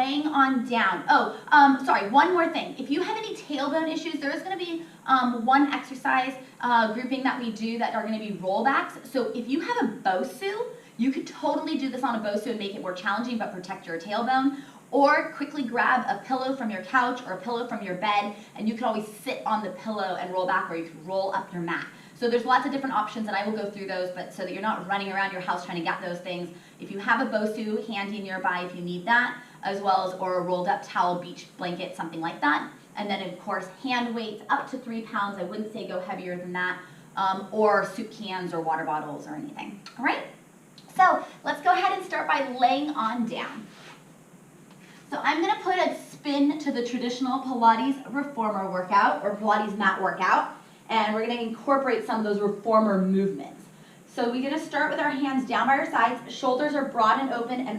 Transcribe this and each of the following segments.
laying on down. Oh, sorry, one more thing. If you have any tailbone issues, there is going to be one exercise grouping that we do that are going to be rollbacks. So if you have a BOSU, you could totally do this on a BOSU and make it more challenging but protect your tailbone. Or quickly grab a pillow from your couch or a pillow from your bed, and you can always sit on the pillow and roll back, or you can roll up your mat. So there's lots of different options, and I will go through those, but so that you're not running around your house trying to get those things. If you have a BOSU handy nearby if you need that, as well as or a rolled up towel, beach blanket, something like that. And then of course hand weights up to 3 pounds. I wouldn't say go heavier than that, or soup cans or water bottles or anything. All right? So let's go ahead and start by laying on down. So I'm going to put a spin to the traditional Pilates reformer workout or Pilates mat workout, and we're going to incorporate some of those reformer movements. So we're going to start with our hands down by our sides, shoulders are broad and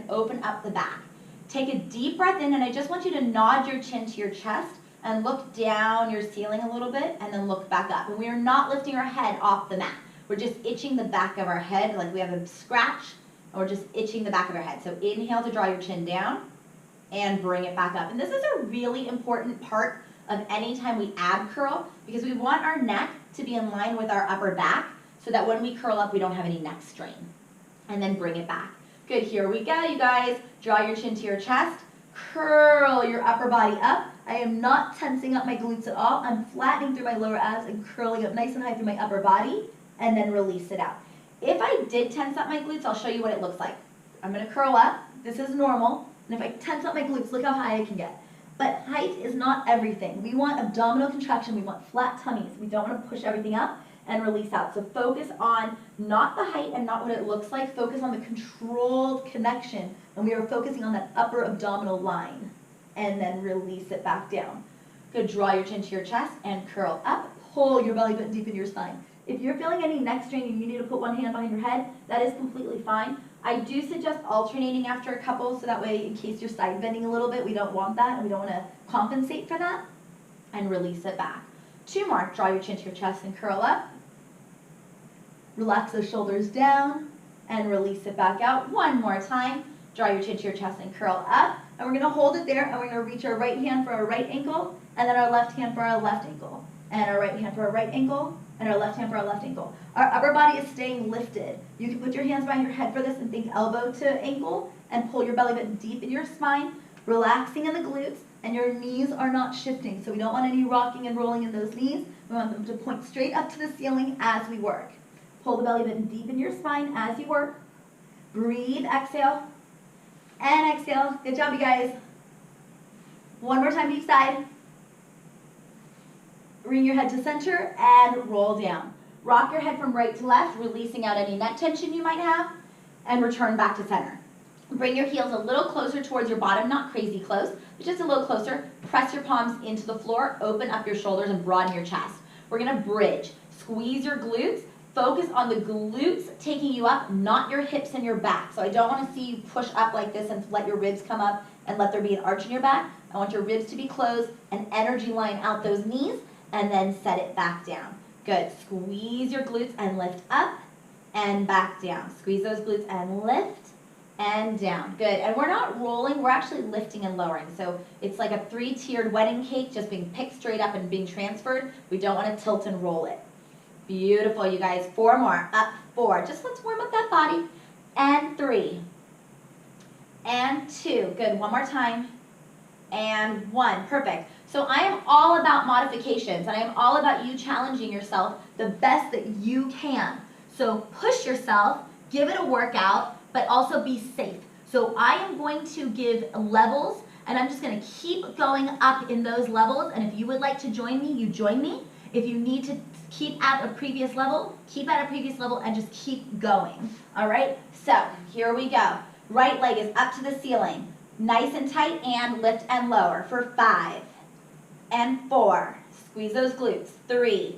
open up the back. Take a deep breath in, and I just want you to nod your chin to your chest and look down your ceiling a little bit and then look back up. And we are not lifting our head off the mat. We're just itching the back of our head like we have a scratch, and we're just itching the back of our head. So inhale to draw your chin down and bring it back up. And this is a really important part of any time we ab curl, because we want our neck to be in line with our upper back so that when we curl up, we don't have any neck strain. And then bring it back. Good, here we go, you guys. Draw your chin to your chest, curl your upper body up. I am not tensing up my glutes at all. I'm flattening through my lower abs and curling up nice and high through my upper body, and then release it out. If I did tense up my glutes, I'll show you what it looks like. I'm gonna curl up, this is normal, and if I tense up my glutes, look how high I can get. But height is not everything. We want abdominal contraction, we want flat tummies. We don't want to push everything up and release out. So focus on not the height and not what it looks like, focus on the controlled connection. And we are focusing on that upper abdominal line. And then release it back down. Good, draw your chin to your chest and curl up. Pull your belly button deep into your spine. If you're feeling any neck strain and you need to put one hand behind your head, that is completely fine. I do suggest alternating after a couple, so that way in case you're side bending a little bit, we don't want that and we don't want to compensate for that. And release it back. 2 more, draw your chin to your chest and curl up. Relax those shoulders down and release it back out. 1 more time, draw your chin to your chest and curl up. And we're going to hold it there, and we're going to reach our right hand for our right ankle, and then our left hand for our left ankle, and our right hand for our right ankle, and our left hand for our left ankle. Our upper body is staying lifted. You can put your hands behind your head for this and think elbow to ankle, and pull your belly button deep in your spine, relaxing in the glutes, and your knees are not shifting. So we don't want any rocking and rolling in those knees. We want them to point straight up to the ceiling as we work. Pull the belly button deep in your spine as you work. Breathe, exhale, and exhale. Good job, you guys. 1 more time each side. Bring your head to center and roll down. Rock your head from right to left, releasing out any neck tension you might have, and return back to center. Bring your heels a little closer towards your bottom, not crazy close, but just a little closer. Press your palms into the floor, open up your shoulders, and broaden your chest. We're gonna bridge. Squeeze your glutes. Focus on the glutes taking you up, not your hips and your back. So I don't want to see you push up like this and let your ribs come up and let there be an arch in your back. I want your ribs to be closed and energy line out those knees, and then set it back down. Good. Squeeze your glutes and lift up and back down. Squeeze those glutes and lift and down. Good. And we're not rolling, we're actually lifting and lowering. So it's like a 3-tiered wedding cake just being picked straight up and being transferred. We don't want to tilt and roll it. Beautiful, you guys. 4 more. Up, 4. Just let's warm up that body. And 3. And 2. Good. 1 more time. And 1. Perfect. So I am all about modifications, and I am all about you challenging yourself the best that you can. So push yourself, give it a workout, but also be safe. So I am going to give levels, and I'm just going to keep going up in those levels. And if you would like to join me, you join me. If you need to keep at a previous level, keep at a previous level, and just keep going. All right? So here we go. Right leg is up to the ceiling. Nice and tight, and lift and lower for 5 and 4. Squeeze those glutes. 3.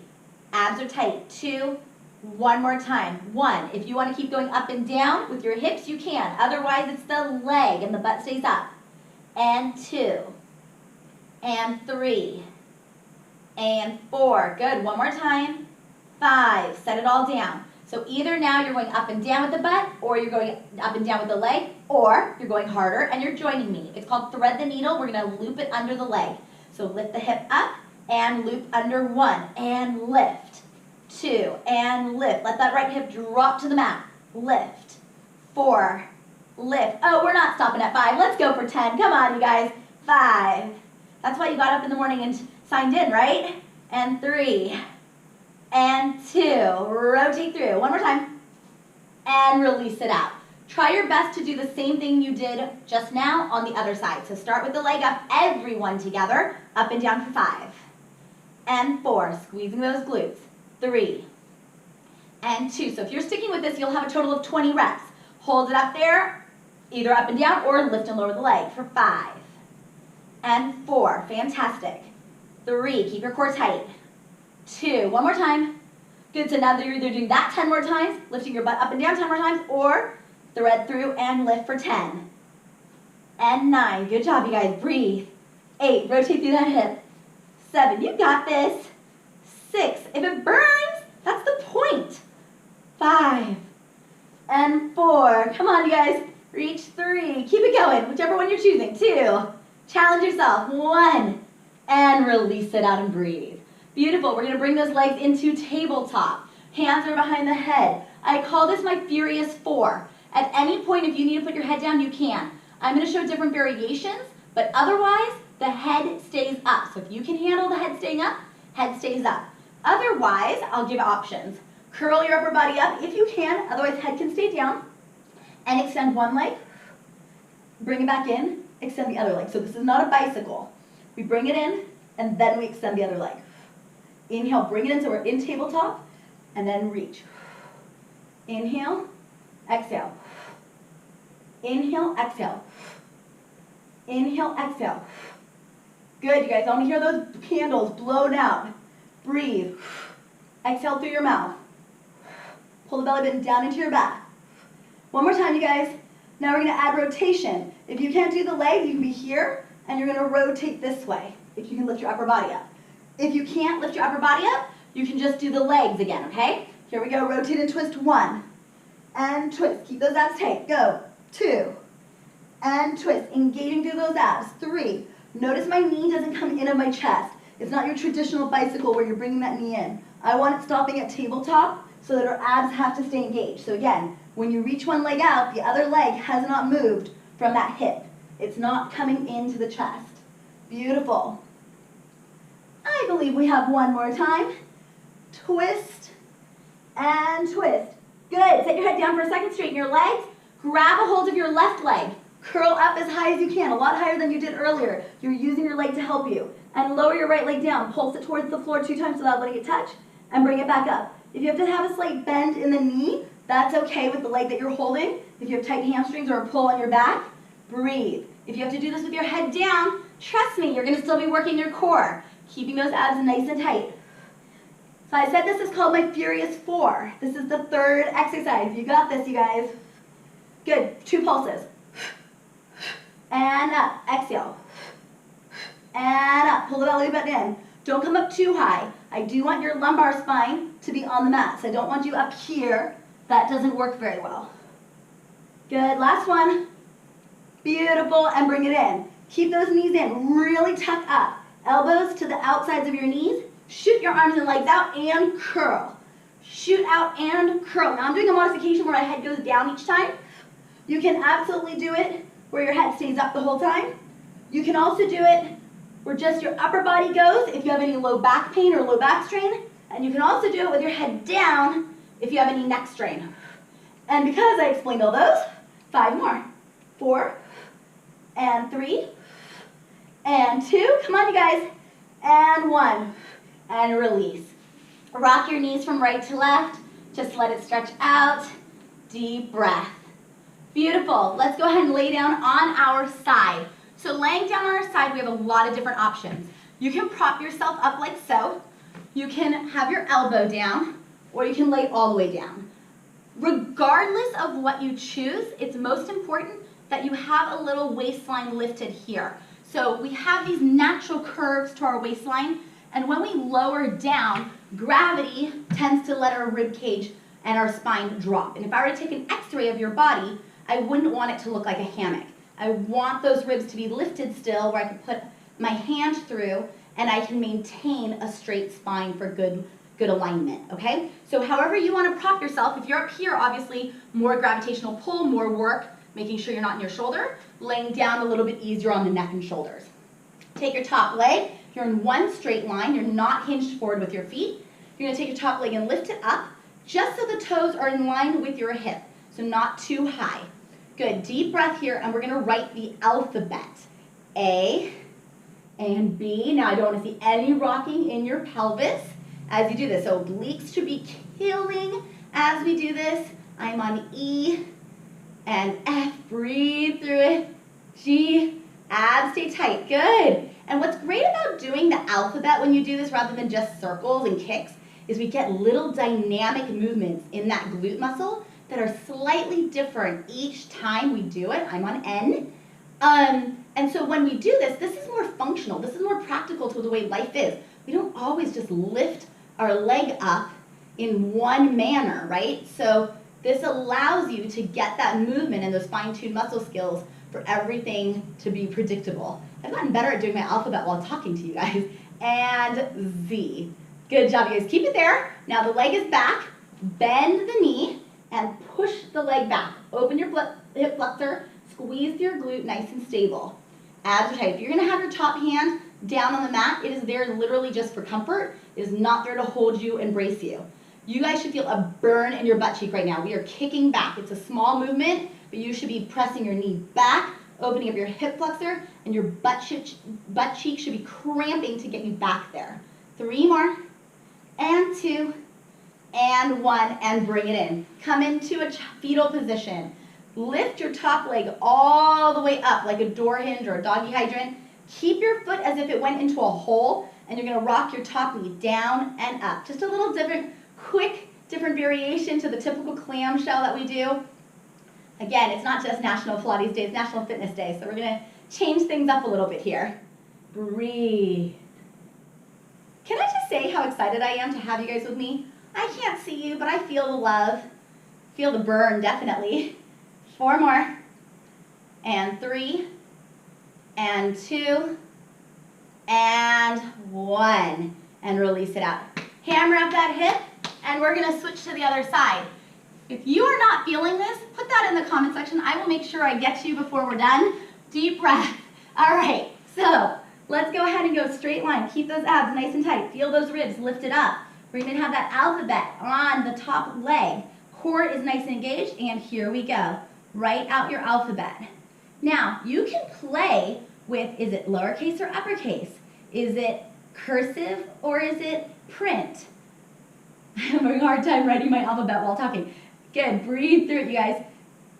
Abs are tight. 2. 1 more time. 1. If you want to keep going up and down with your hips, you can. Otherwise, it's the leg and the butt stays up. And 2. And 3. And 4. Good. 1 more time. 5. Set it all down. So either now you're going up and down with the butt, or you're going up and down with the leg. Or you're going harder and you're joining me. It's called thread the needle. We're gonna loop it under the leg. So lift the hip up and loop under 1 and lift, 2 and lift. Let that right hip drop to the mat. Lift, 4, lift. Oh, we're not stopping at 5. Let's go for 10. Come on, you guys. 5. That's why you got up in the morning and signed in, right? And 3 and 2. Rotate through. One more time. And release it out. Try your best to do the same thing you did just now on the other side. So start with the leg up, everyone together, up and down for 5 and 4, squeezing those glutes, 3 and 2. So if you're sticking with this, you'll have a total of 20 reps. Hold it up there, either up and down or lift and lower the leg for 5 and 4, fantastic, 3, keep your core tight, 2, one more time, good. So now that you're either doing that 10 more times, lifting your butt up and down 10 more times, or thread through and lift for 10 and 9. Good job, you guys. Breathe. 8. Rotate through that hip. 7. You got this. 6. If it burns, that's the point. 5 and 4. Come on, you guys. Reach 3. Keep it going, whichever one you're choosing. 2. Challenge yourself. 1 and release it out and breathe. Beautiful. We're going to bring those legs into tabletop. Hands are behind the head. I call this my Furious 4. At any point, if you need to put your head down, you can. I'm going to show different variations, but otherwise, the head stays up. So if you can handle the head staying up, head stays up. Otherwise, I'll give options. Curl your upper body up if you can, otherwise head can stay down. And extend one leg, bring it back in, extend the other leg. So this is not a bicycle. We bring it in, and then we extend the other leg. Inhale, bring it in so we're in tabletop, and then reach. Inhale, exhale. Inhale, exhale. Inhale, exhale. Good, you guys. I want to hear those candles blown out. Breathe. Exhale through your mouth. Pull the belly button down into your back. One more time, you guys. Now we're going to add rotation. If you can't do the legs, you can be here, and you're going to rotate this way, if you can lift your upper body up. If you can't lift your upper body up, you can just do the legs again, okay? Here we go. Rotate and twist. 1. And twist. Keep those abs tight. Go. 2. And twist. Engaging through those abs. 3. Notice my knee doesn't come in of my chest. It's not your traditional bicycle where you're bringing that knee in. I want it stopping at tabletop so that our abs have to stay engaged. So again, when you reach one leg out, the other leg has not moved from that hip. It's not coming into the chest. Beautiful. I believe we have one more time. Twist and twist. Good. Set your head down for a second. Straighten your legs. Grab a hold of your left leg. Curl up as high as you can, a lot higher than you did earlier. You're using your leg to help you. And lower your right leg down. Pulse it towards the floor 2 times without letting it touch. And bring it back up. If you have to have a slight bend in the knee, that's okay with the leg that you're holding. If you have tight hamstrings or a pull on your back, breathe. If you have to do this with your head down, trust me, you're going to still be working your core, keeping those abs nice and tight. So I said this is called my Furious 4. This is the 3rd exercise. You got this, you guys. Good. 2 pulses. And up. Exhale. And up. Pull the belly button in. Don't come up too high. I do want your lumbar spine to be on the mat. So I don't want you up here. That doesn't work very well. Good. Last one. Beautiful. And bring it in. Keep those knees in. Really tuck up. Elbows to the outsides of your knees. Shoot your arms and legs out and curl. Shoot out and curl. Now I'm doing a modification where my head goes down each time. You can absolutely do it where your head stays up the whole time. You can also do it where just your upper body goes if you have any low back pain or low back strain. And you can also do it with your head down if you have any neck strain. And because I explained all those, 5 more. 4 and 3 and 2. Come on, you guys. And 1. And release. Rock your knees from right to left. Just let it stretch out. Deep breath. Beautiful. Let's go ahead and lay down on our side. So laying down on our side, we have a lot of different options. You can prop yourself up like so. You can have your elbow down, or you can lay all the way down. Regardless of what you choose, it's most important that you have a little waistline lifted here. So we have these natural curves to our waistline, and when we lower down, gravity tends to let our rib cage and our spine drop. And if I were to take an x-ray of your body, I wouldn't want it to look like a hammock. I want those ribs to be lifted still where I can put my hand through and I can maintain a straight spine for good alignment, okay? So however you want to prop yourself, if you're up here, obviously more gravitational pull, more work, making sure you're not in your shoulder, laying down a little bit easier on the neck and shoulders. Take your top leg, you're in one straight line, you're not hinged forward with your feet. You're gonna take your top leg and lift it up, just so the toes are in line with your hip, so not too high. Good, deep breath here, and we're gonna write the alphabet. A and B. Now I don't wanna see any rocking in your pelvis as you do this. So obliques should be killing as we do this. I'm on E and F, breathe through it. G, abs stay tight, good. And what's great about doing the alphabet when you do this rather than just circles and kicks is we get little dynamic movements in that glute muscle that are slightly different each time we do it. I'm on N. And so when we do this, this is more functional. This is more practical to the way life is. We don't always just lift our leg up in one manner, right? So this allows you to get that movement and those fine-tuned muscle skills for everything to be predictable. I've gotten better at doing my alphabet while talking to you guys. And Z. Good job, you guys. Keep it there. Now the leg is back. Bend the knee and push the leg back. Open your hip flexor. Squeeze your glute nice and stable. Abs are tight. If you're going to have your top hand down on the mat, it is there literally just for comfort. It is not there to hold you and brace you. You guys should feel a burn in your butt cheek right now. We are kicking back. It's a small movement, but you should be pressing your knee back, opening up your hip flexor, and your butt cheek should be cramping to get you back there. 3 more, and 2, and 1, and bring it in. Come into a fetal position. Lift your top leg all the way up like a door hinge or a doggy hydrant. Keep your foot as if it went into a hole, and you're gonna rock your top knee down and up. Just a little different, quick, different variation to the typical clamshell that we do. Again, it's not just National Pilates Day, it's National Fitness Day, so we're gonna change things up a little bit here. Breathe. Can I just say how excited I am to have you guys with me? I can't see you, but I feel the love, feel the burn, definitely. 4 more, and 3, and 2, and 1, and release it out. Hammer up that hip, and we're gonna switch to the other side. If you are not feeling this, put that in the comment section. I will make sure I get you before we're done. Deep breath. All right, so let's go ahead and go straight line. Keep those abs nice and tight. Feel those ribs lifted up. We're gonna have that alphabet on the top leg. Core is nice and engaged, and here we go. Write out your alphabet. Now, you can play with, is it lowercase or uppercase? Is it cursive or is it print? I'm having a hard time writing my alphabet while talking. Good, breathe through it, you guys.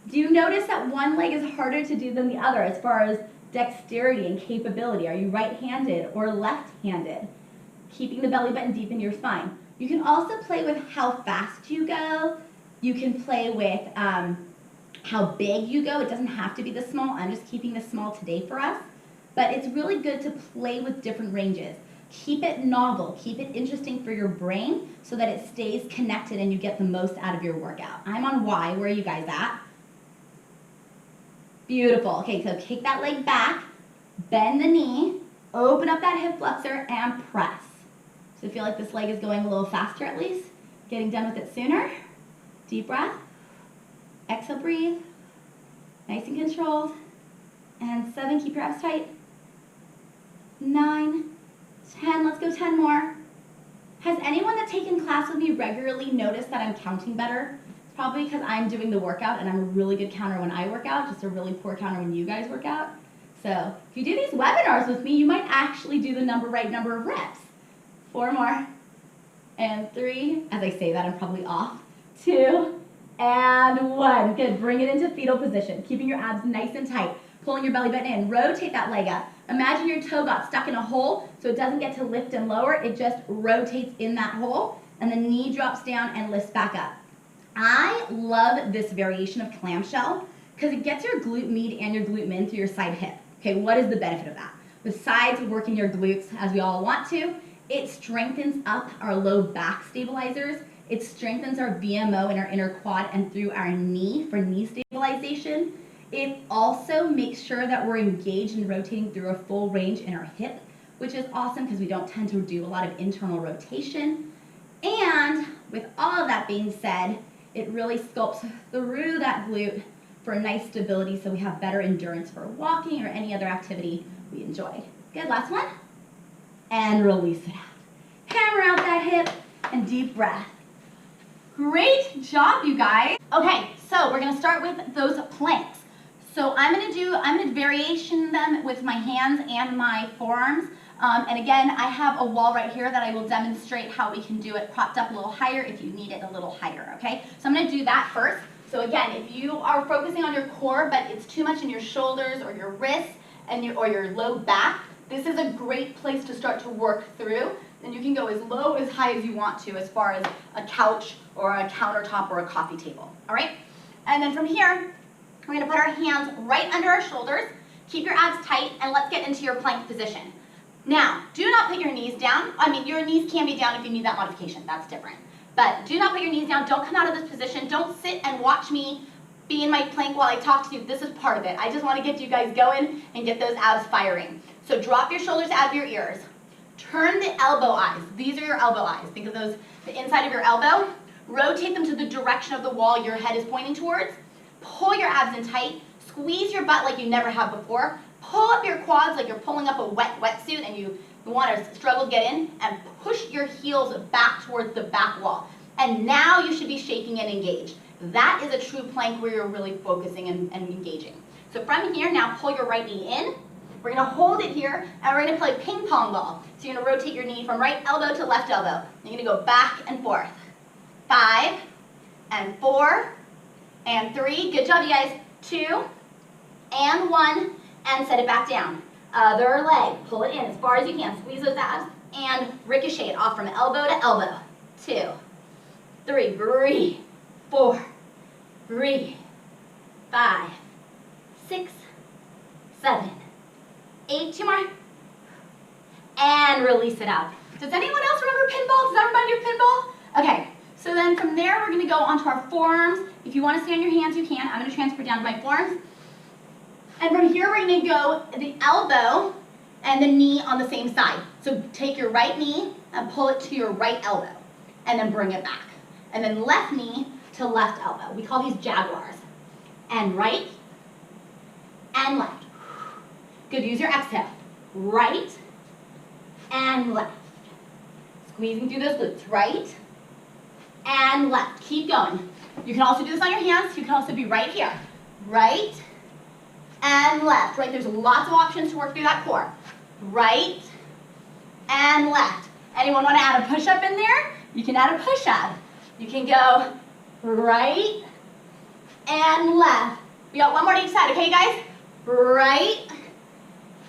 Do you notice that one leg is harder to do than the other as far as dexterity and capability? Are you right-handed or left-handed? Keeping the belly button deep in your spine. You can also play with how fast you go. You can play with how big you go. It doesn't have to be this small. I'm just keeping this small today for us. But it's really good to play with different ranges. Keep it novel. Keep it interesting for your brain so that it stays connected and you get the most out of your workout. I'm on Y. Where are you guys at? Beautiful. Okay, so kick that leg back, bend the knee, open up that hip flexor, and press. So feel like this leg is going a little faster at least. Getting done with it sooner. Deep breath. Exhale, breathe. Nice and controlled. And 7, keep your abs tight. 9, 10, let's go 10 more. Has anyone that's taken class with me regularly noticed that I'm counting better? It's probably because I'm doing the workout and I'm a really good counter when I work out, just a really poor counter when you guys work out. So if you do these webinars with me, you might actually do the right number of reps. 4 more. And 3, as I say that, I'm probably off. 2, and 1. Good, bring it into fetal position, keeping your abs nice and tight, pulling your belly button in. Rotate that leg up. Imagine your toe got stuck in a hole, so it doesn't get to lift and lower, it just rotates in that hole, and the knee drops down and lifts back up. I love this variation of clamshell because it gets your glute med and your glute min through your side hip. Okay, what is the benefit of that? Besides working your glutes as we all want to, it strengthens up our low back stabilizers. It strengthens our VMO in our inner quad and through our knee for knee stabilization. It also makes sure that we're engaged and rotating through a full range in our hip, which is awesome because we don't tend to do a lot of internal rotation. And with all of that being said, it really sculpts through that glute for nice stability so we have better endurance for walking or any other activity we enjoy. Good, last one. And release it out. Hammer out that hip and deep breath. Great job, you guys. Okay, so we're gonna start with those planks. So I'm gonna variation them with my hands and my forearms. And again, I have a wall right here that I will demonstrate how we can do it propped up a little higher if you need it a little higher, okay? So I'm gonna do that first. So again, if you are focusing on your core, but it's too much in your shoulders or your wrists or your low back, this is a great place to start to work through. And you can go as low as high as you want to as far as a couch or a countertop or a coffee table, all right? And then from here, we're gonna put our hands right under our shoulders, keep your abs tight, and let's get into your plank position. Now, do not put your knees down. I mean, your knees can be down if you need that modification, that's different. But do not put your knees down, don't come out of this position, don't sit and watch me be in my plank while I talk to you. This is part of it. I just wanna get you guys going and get those abs firing. So drop your shoulders out of your ears. Turn the elbow eyes. These are your elbow eyes. Think of those, the inside of your elbow. Rotate them to the direction of the wall your head is pointing towards. Pull your abs in tight. Squeeze your butt like you never have before. Pull up your quads like you're pulling up a wet wetsuit and you want to struggle to get in. And push your heels back towards the back wall. And now you should be shaking and engaged. That is a true plank where you're really focusing and engaging. So from here, now pull your right knee in. We're gonna hold it here, and we're gonna play ping pong ball. So you're gonna rotate your knee from right elbow to left elbow. You're gonna go back and forth. 5, and 4, and 3. Good job, you guys. 2, and 1, and set it back down. Other leg, pull it in as far as you can. Squeeze those abs, and ricochet it off from elbow to elbow. 2, 3, breathe. 4, breathe. 5, 6, 7, 8, 2 more, and release it out. Does anyone else remember pinball? Does that remind you of pinball? Okay, so then from there we're gonna go onto our forearms. If you wanna stay on your hands, you can. I'm gonna transfer down to my forearms. And from here we're gonna go the elbow and the knee on the same side. So take your right knee and pull it to your right elbow, and then bring it back. And then left knee to left elbow. We call these jaguars. And right, and left. Good, use your exhale. Right and left. Squeezing through those glutes. Right and left. Keep going. You can also do this on your hands. You can also be right here. Right and left. Right, there's lots of options to work through that core. Right and left. Anyone want to add a push-up in there? You can add a push-up. You can go right and left. We got one more to each side, okay guys? Right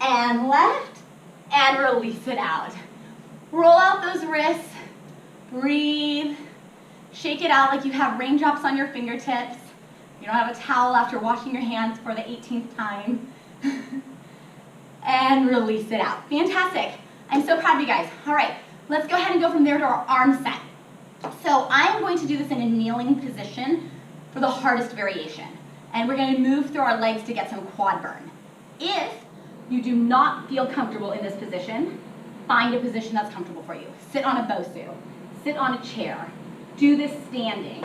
and left, and release it out. Roll out those wrists, breathe, shake it out like you have raindrops on your fingertips. You don't have a towel after washing your hands for the 18th time. And release it out. Fantastic. I'm so proud of you guys. All right, let's go ahead and go from there to our arm set. So I'm going to do this in a kneeling position for the hardest variation. And we're going to move through our legs to get some quad burn. If you do not feel comfortable in this position, find a position that's comfortable for you. Sit on a Bosu, sit on a chair, do this standing,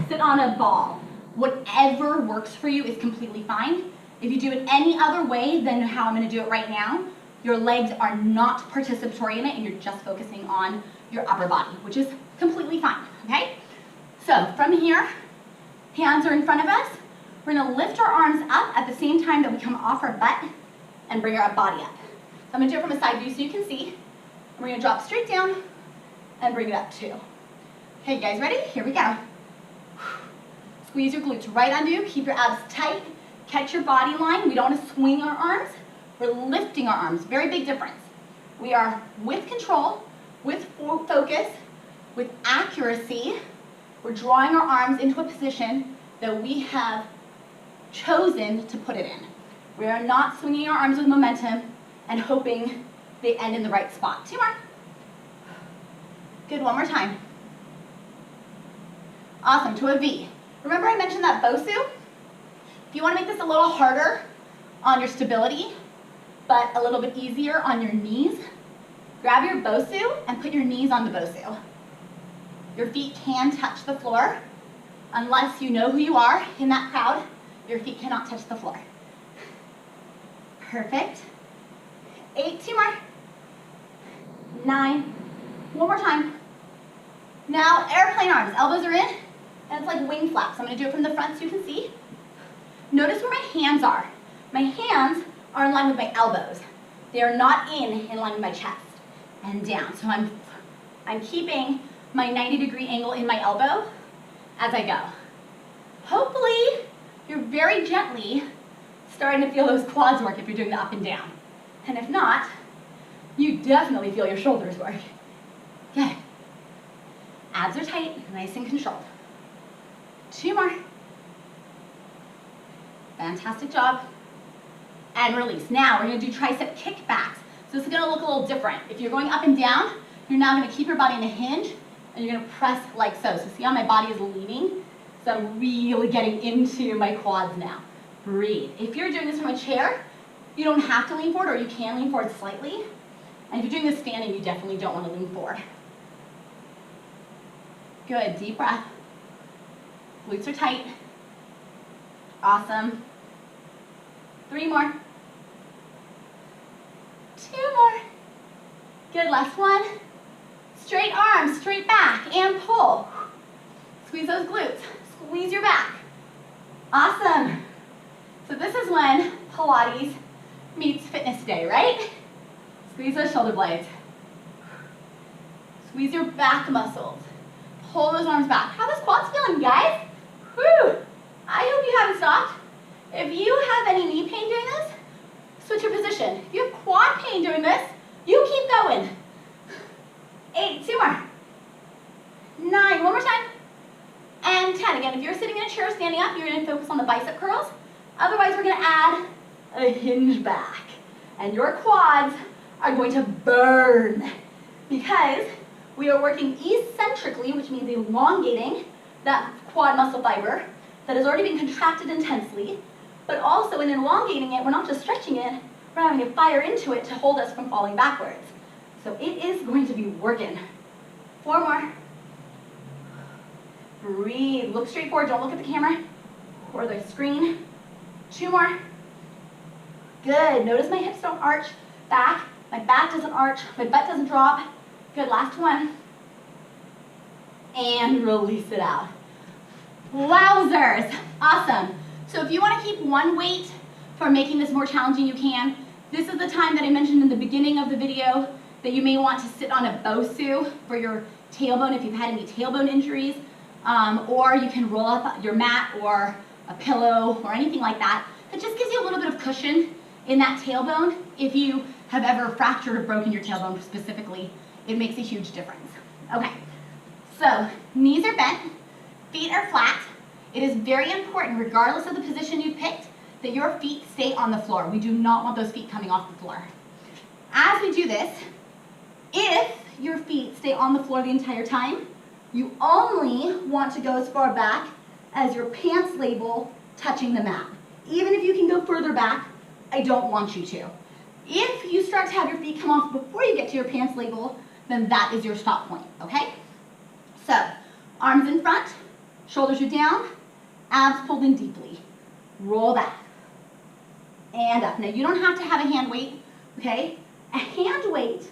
sit on a ball. Whatever works for you is completely fine. If you do it any other way than how I'm gonna do it right now, your legs are not participatory in it and you're just focusing on your upper body, which is completely fine, okay? So from here, hands are in front of us. We're gonna lift our arms up at the same time that we come off our butt and bring our body up. So I'm gonna do it from a side view so you can see. And we're gonna drop straight down and bring it up too. Okay, you guys ready? Here we go. Squeeze your glutes right undo, keep your abs tight, catch your body line. We don't wanna swing our arms. We're lifting our arms, very big difference. We are with control, with focus, with accuracy. We're drawing our arms into a position that we have chosen to put it in. We are not swinging our arms with momentum and hoping they end in the right spot. 2 more. Good, one more time. Awesome, to a V. Remember I mentioned that Bosu? If you want to make this a little harder on your stability, but a little bit easier on your knees, grab your Bosu and put your knees on the Bosu. Your feet can touch the floor. Unless you know who you are in that crowd, your feet cannot touch the floor. Perfect. 8, 2 more. 9, one more time. Now, airplane arms, elbows are in, and it's like wing flaps. I'm gonna do it from the front so you can see. Notice where my hands are. My hands are in line with my elbows. They are not in line with my chest and down. So I'm keeping my 90-degree angle in my elbow as I go. Hopefully, you're very gently starting to feel those quads work if you're doing the up and down. And if not, you definitely feel your shoulders work. Good. Abs are tight, nice and controlled. 2 more. Fantastic job. And release. Now we're gonna do tricep kickbacks. So this is gonna look a little different. If you're going up and down, you're now gonna keep your body in a hinge and you're gonna press like so. So see how my body is leaning? So I'm really getting into my quads now. Breathe. If you're doing this from a chair, you don't have to lean forward, or you can lean forward slightly. And if you're doing this standing, you definitely don't want to lean forward. Good, deep breath. Glutes are tight. Awesome. 3 more. 2 more. Good, last one. Straight arms, straight back, and pull. Squeeze those glutes. Squeeze your back. Awesome. So this is when Pilates meets fitness day, right? Squeeze those shoulder blades. Squeeze your back muscles. Pull those arms back. How those quads feeling, guys? Whew. I hope you haven't stopped. If you have any knee pain doing this, switch your position. If you have quad pain doing this, you keep going. 8, 2 more. 9, one more time. And 10. Again, if you're sitting in a chair or standing up, you're going to focus on the bicep curls. Otherwise, we're going to add a hinge back. And your quads are going to burn because we are working eccentrically, which means elongating that quad muscle fiber that has already been contracted intensely, but also in elongating it, we're not just stretching it, we're having to fire into it to hold us from falling backwards. So it is going to be working. 4 more. Breathe, look straight forward, don't look at the camera or the screen. 2 more. Good, notice my hips don't arch back, my back doesn't arch, my butt doesn't drop. Good, last one. And release it out. Wowzers, awesome. So if you want to keep one weight for making this more challenging, you can. This is the time that I mentioned in the beginning of the video that you may want to sit on a Bosu for your tailbone if you've had any tailbone injuries, or you can roll up your mat or a pillow or anything like that. That just gives you a little bit of cushion in that tailbone. If you have ever fractured or broken your tailbone specifically, it makes a huge difference. Okay, so knees are bent, feet are flat. It is very important, regardless of the position you picked, that your feet stay on the floor. We do not want those feet coming off the floor. As we do this, if your feet stay on the floor the entire time, you only want to go as far back as your pants label touching the mat. Even if you can go further back, I don't want you to. If you start to have your feet come off before you get to your pants label, then that is your stop point, okay? So, arms in front, shoulders are down, abs pulled in deeply. Roll back. And up. Now, you don't have to have a hand weight, okay? A hand weight,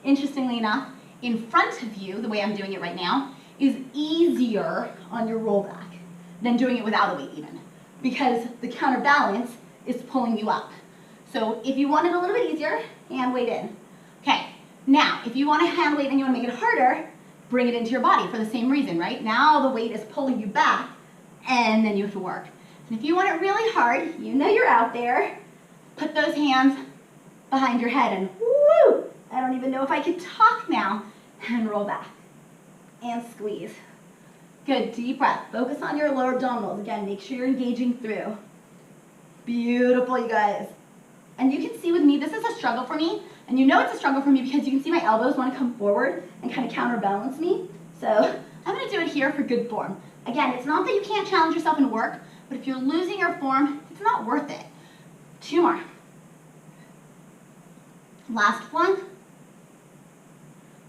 interestingly enough, in front of you, the way I'm doing it right now, is easier on your rollback than doing it without a weight even, because the counterbalance is pulling you up. So if you want it a little bit easier, hand weight in. Okay, now if you want a hand weight and you want to make it harder, bring it into your body for the same reason, right? Now the weight is pulling you back and then you have to work. And if you want it really hard, you know you're out there, put those hands behind your head and woo! I don't even know if I can talk now. And roll back and squeeze. Good, deep breath. Focus on your lower abdominals. Again, make sure you're engaging through. Beautiful, you guys. And you can see with me, this is a struggle for me. And you know it's a struggle for me because you can see my elbows want to come forward and kind of counterbalance me. So I'm going to do it here for good form. Again, it's not that you can't challenge yourself and work, but if you're losing your form, it's not worth it. 2 more. Last one.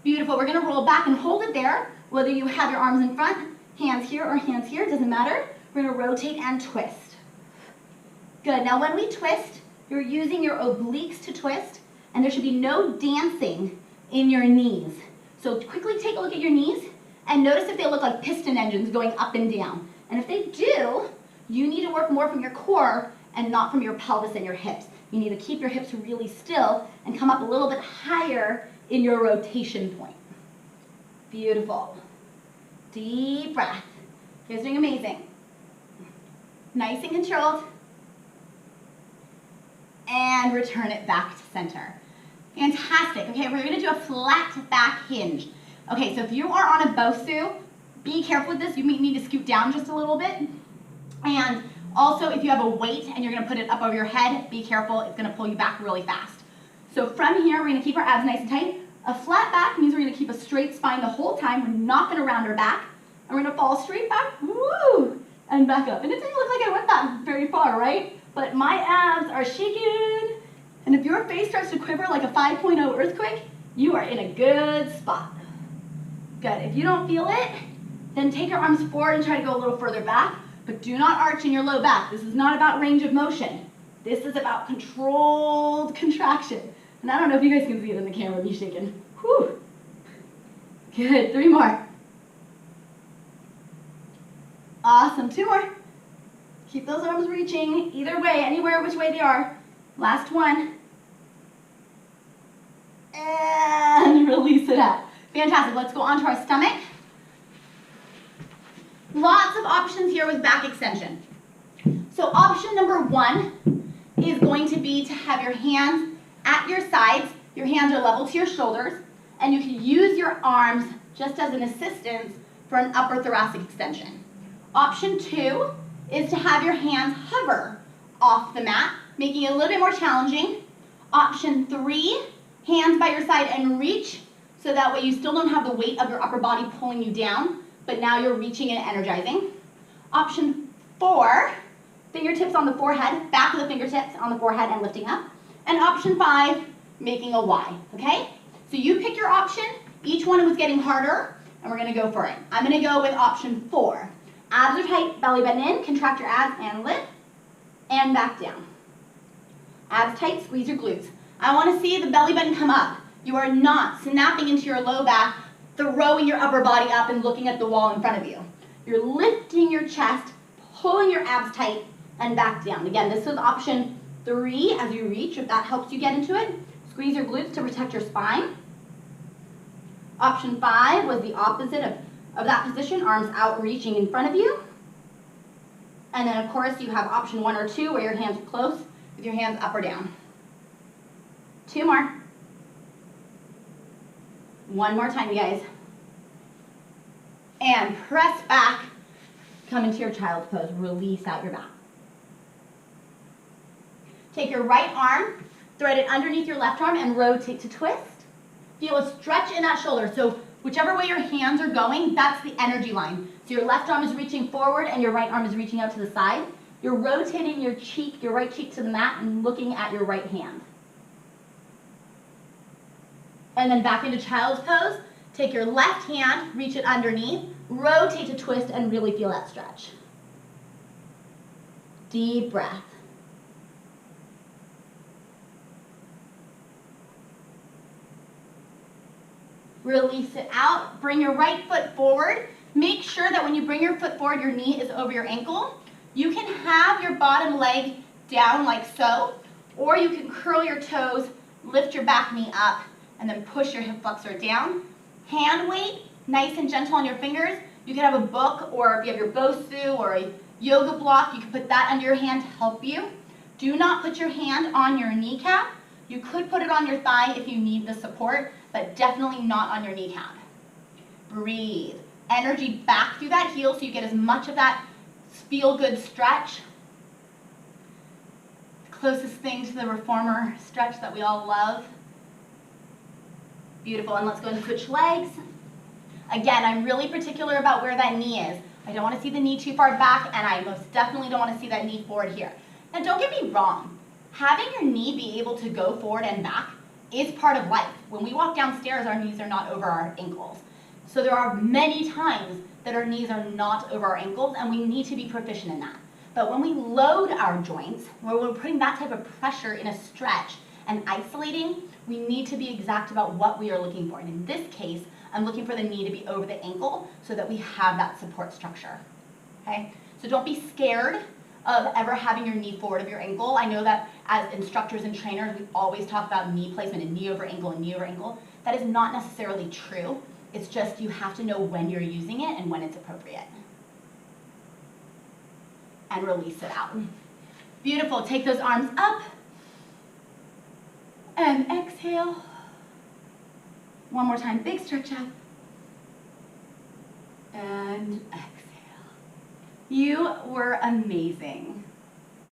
Beautiful. We're going to roll back and hold it there. Whether you have your arms in front, hands here, or hands here, doesn't matter. We're going to rotate and twist. Good. Now when we twist, you're using your obliques to twist, and there should be no dancing in your knees. So quickly take a look at your knees and notice if they look like piston engines going up and down. And if they do, you need to work more from your core and not from your pelvis and your hips. You need to keep your hips really still and come up a little bit higher in your rotation point. Beautiful. Deep breath. You guys are doing amazing. Nice and controlled. And return it back to center. Fantastic. Okay, we're going to do a flat back hinge. Okay, so if you are on a Bosu, be careful with this. You may need to scoot down just a little bit. And also, if you have a weight and you're going to put it up over your head, be careful. It's going to pull you back really fast. So from here, we're going to keep our abs nice and tight. A flat back means we're going to keep a straight spine the whole time. We're not going to round our back. And we're going to fall straight back, woo, and back up. And it didn't look like I went that very far, right? But my abs are shaking. And if your face starts to quiver like a 5.0 earthquake, you are in a good spot. Good. If you don't feel it, then take your arms forward and try to go a little further back. But do not arch in your low back. This is not about range of motion. This is about controlled contraction. And I don't know if you guys can see it in the camera, me shaking. Whew. Good. 3 more. Awesome. 2 more. Keep those arms reaching either way, anywhere which way they are. Last one. And release it out. Fantastic. Let's go on to our stomach. Lots of options here with back extension. So option number 1 is going to be to have your hands at your sides. Your hands are level to your shoulders, and you can use your arms just as an assistance for an upper thoracic extension. Option 2 is to have your hands hover off the mat, making it a little bit more challenging. Option 3, hands by your side and reach, so that way you still don't have the weight of your upper body pulling you down, but now you're reaching and energizing. Option 4, fingertips on the forehead, back of the fingertips on the forehead and lifting up. And option 5, making a Y, okay? So you pick your option. Each one was getting harder, and we're gonna go for it. I'm gonna go with option 4. Abs are tight, belly button in, contract your abs and lift, and back down. Abs tight, squeeze your glutes. I wanna see the belly button come up. You are not snapping into your low back, throwing your upper body up and looking at the wall in front of you. You're lifting your chest, pulling your abs tight, and back down. Again, this is option 3 as you reach, if that helps you get into it. Squeeze your glutes to protect your spine. Option 5 was the opposite of that position, arms out reaching in front of you. And then of course you have option 1 or 2 where your hands are close with your hands up or down. 2 more. 1 more time, you guys. And press back, come into your child's pose, release out your back. Take your right arm, thread it underneath your left arm and rotate to twist. Feel a stretch in that shoulder. So whichever way your hands are going, that's the energy line. So your left arm is reaching forward and your right arm is reaching out to the side. You're rotating your cheek, your right cheek to the mat and looking at your right hand. And then back into child's pose. Take your left hand, reach it underneath, rotate to twist and really feel that stretch. Deep breath. Release it out. Bring your right foot forward. Make sure that when you bring your foot forward, your knee is over your ankle. You can have your bottom leg down like so, or you can curl your toes, lift your back knee up, and then push your hip flexor down. Hand weight, nice and gentle on your fingers. You can have a book, or if you have your Bosu or a yoga block, you can put that under your hand to help you. Do not put your hand on your kneecap. You could put it on your thigh if you need the support, but definitely not on your kneecap. Breathe. Energy back through that heel so you get as much of that feel-good stretch. The closest thing to the reformer stretch that we all love. Beautiful, and let's go and switch legs. Again, I'm really particular about where that knee is. I don't want to see the knee too far back, and I most definitely don't want to see that knee forward here. Now don't get me wrong, having your knee be able to go forward and back is part of life. When we walk downstairs, our knees are not over our ankles. So there are many times that our knees are not over our ankles, and we need to be proficient in that. But when we load our joints, when we're putting that type of pressure in a stretch and isolating, we need to be exact about what we are looking for. And in this case, I'm looking for the knee to be over the ankle so that we have that support structure, okay? So don't be scared of ever having your knee forward of your ankle. I know that as instructors and trainers, we always talk about knee placement and knee over ankle and knee over ankle. That is not necessarily true. It's just you have to know when you're using it and when it's appropriate. And release it out. Beautiful, take those arms up. And exhale. One more time, big stretch up. And exhale. You were amazing.